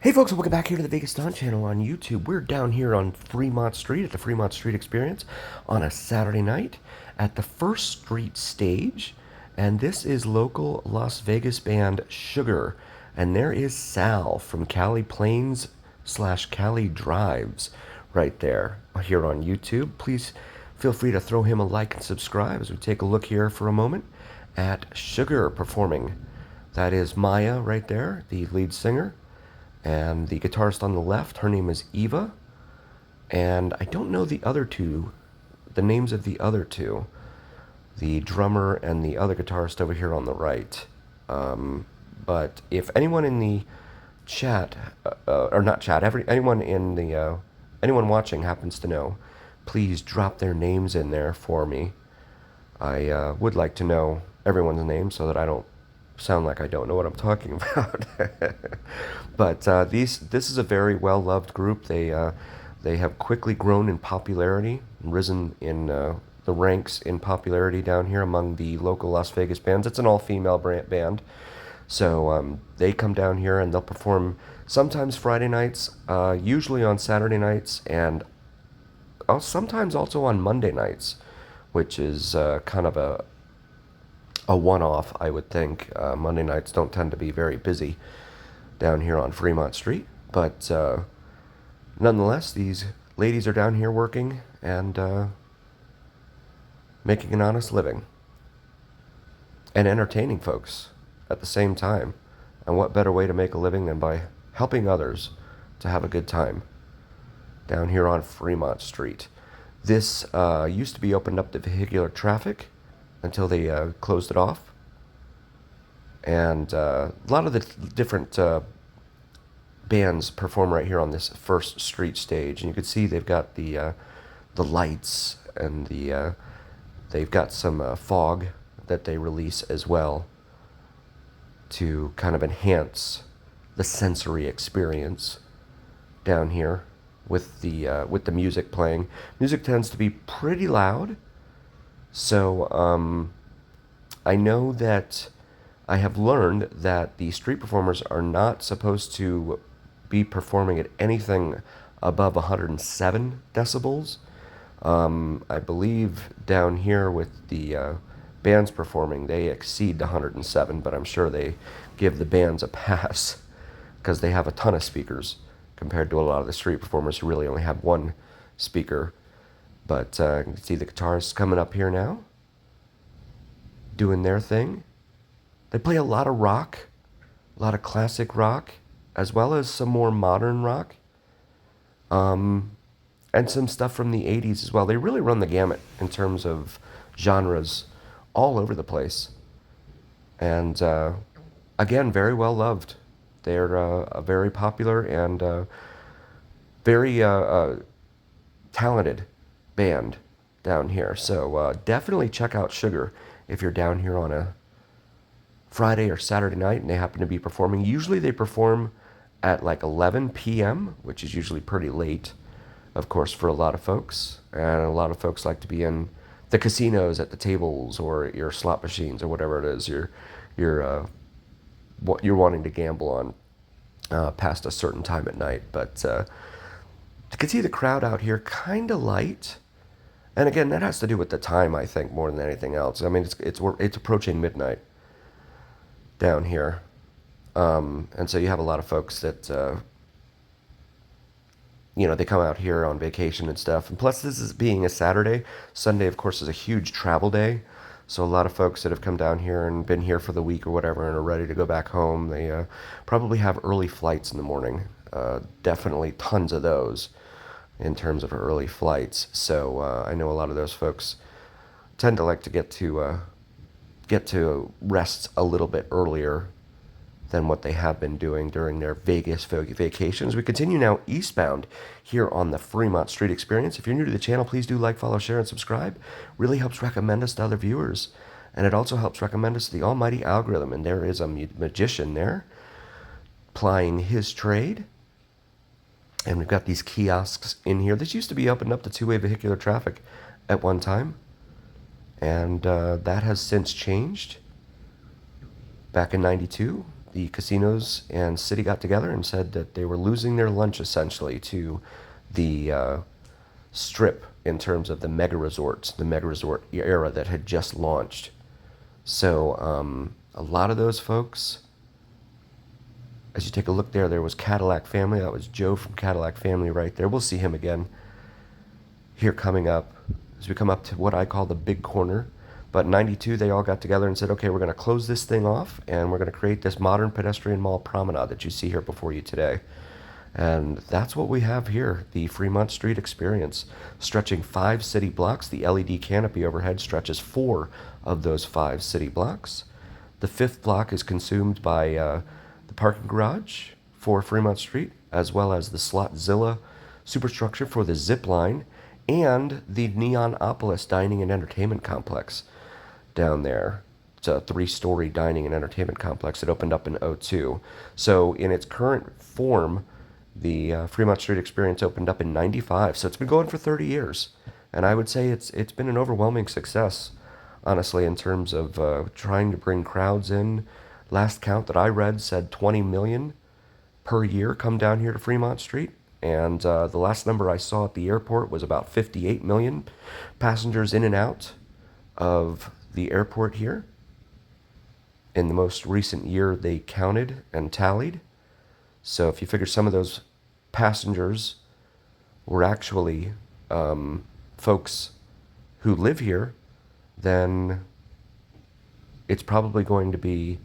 Hey folks, welcome back here to the Vegas Stunt Channel on YouTube. We're down here on Fremont Street at the Fremont Street Experience on a Saturday night at the First Street stage. And this is local Las Vegas band Sugar. And there is Sal from Cali Plains / Cali Drives right there here on YouTube. Please feel free to throw him a like and subscribe as we take a look here for a moment at Sugar performing. That is Maya right there, the lead singer. And the guitarist on the left, her name is Eva. And I don't know the other two, the names of the other two, the drummer and the other guitarist over here on the right. But if anyone in the chat, or not chat, anyone in the, anyone watching happens to know, please drop their names in there for me. I would like to know everyone's name so that I don't sound like I don't know what I'm talking about. But this is a very well-loved group. They have quickly grown in popularity, risen in the ranks in popularity down here among the local Las Vegas bands. It's an all-female band. So they come down here and they'll perform sometimes Friday nights, usually on Saturday nights, and sometimes also on Monday nights, which is kind of a one-off, I would think. Monday nights don't tend to be very busy down here on Fremont Street, but nonetheless, these ladies are down here working and making an honest living and entertaining folks at the same time. And what better way to make a living than by helping others to have a good time down here on Fremont Street. This used to be opened up to vehicular traffic until they closed it off. And a lot of the different bands perform right here on this First Street stage. And you can see they've got the lights and they've got some fog that they release as well to kind of enhance the sensory experience down here with the music playing. Music tends to be pretty loud. So I know that I have learned that the street performers are not supposed to be performing at anything above 107 decibels. I believe down here with the bands performing, they exceed the 107, but I'm sure they give the bands a pass because they have a ton of speakers compared to a lot of the street performers who really only have one speaker. But you can see the guitarists coming up here now, doing their thing. They play a lot of rock, a lot of classic rock, as well as some more modern rock, and some stuff from the 80s as well. They really run the gamut in terms of genres all over the place. And again, very well loved. They're a very popular and very talented band down here. So definitely check out Sugar if you're down here on a Friday or Saturday night and they happen to be performing. Usually they perform at like 11 p.m., which is usually pretty late, of course, for a lot of folks. And a lot of folks like to be in the casinos at the tables or your slot machines or whatever it is you're what you're wanting to gamble on past a certain time at night. But you can see the crowd out here kind of light. And again, that has to do with the time, I think, more than anything else. I mean, it's approaching midnight down here. And so you have a lot of folks that, they come out here on vacation and stuff. And plus, this is being a Saturday. Sunday, of course, is a huge travel day. So a lot of folks that have come down here and been here for the week or whatever and are ready to go back home, they probably have early flights in the morning. Definitely tons of those in terms of early flights. So I know a lot of those folks tend to like to get to rest a little bit earlier than what they have been doing during their Vegas vacations. We continue now eastbound here on the Fremont Street Experience. If you're new to the channel, please do like, follow, share, and subscribe. Really helps recommend us to other viewers. And it also helps recommend us to the almighty algorithm. And there is a magician there plying his trade. And we've got these kiosks in here. This used to be opened up to two-way vehicular traffic at one time. And that has since changed. Back in '92, the casinos and city got together and said that they were losing their lunch essentially to the strip in terms of the mega resorts, the mega resort era that had just launched. So a lot of those folks, as you take a look there, there was Cadillac Family. That was Joe from Cadillac Family right there. We'll see him again here coming up as we come up to what I call the big corner. But in 92, they all got together and said, okay, we're going to close this thing off and we're going to create this modern pedestrian mall promenade that you see here before you today. And that's what we have here, the Fremont Street Experience, stretching 5 city blocks. The LED canopy overhead stretches 4 of those 5 city blocks. The 5th block is consumed by the parking garage for Fremont Street, as well as the Slotzilla superstructure for the zip line and the Neonopolis Dining and Entertainment Complex down there. It's a 3-story dining and entertainment complex that opened up in '02. So in its current form, the Fremont Street Experience opened up in '95. So it's been going for 30 years. And I would say it's been an overwhelming success, honestly, in terms of trying to bring crowds in. Last count that I read said 20 million per year come down here to Fremont Street. And the last number I saw at the airport was about 58 million passengers in and out of the airport here. In the most recent year, they counted and tallied. So if you figure some of those passengers were actually folks who live here, then it's probably going to be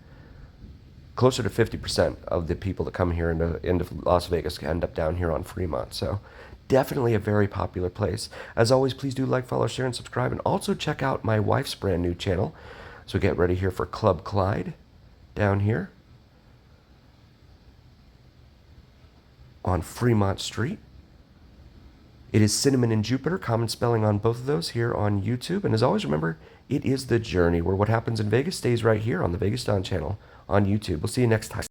closer to 50% of the people that come here into Las Vegas end up down here on Fremont. So definitely a very popular place. As always, please do like, follow, share, and subscribe. And also check out my wife's brand new channel. So get ready here for Club Clyde down here on Fremont Street. It is Cinnamon and Jupiter, common spelling on both of those here on YouTube. And as always, remember, it is the journey where what happens in Vegas stays right here on the Vegas Don channel on YouTube. We'll see you next time.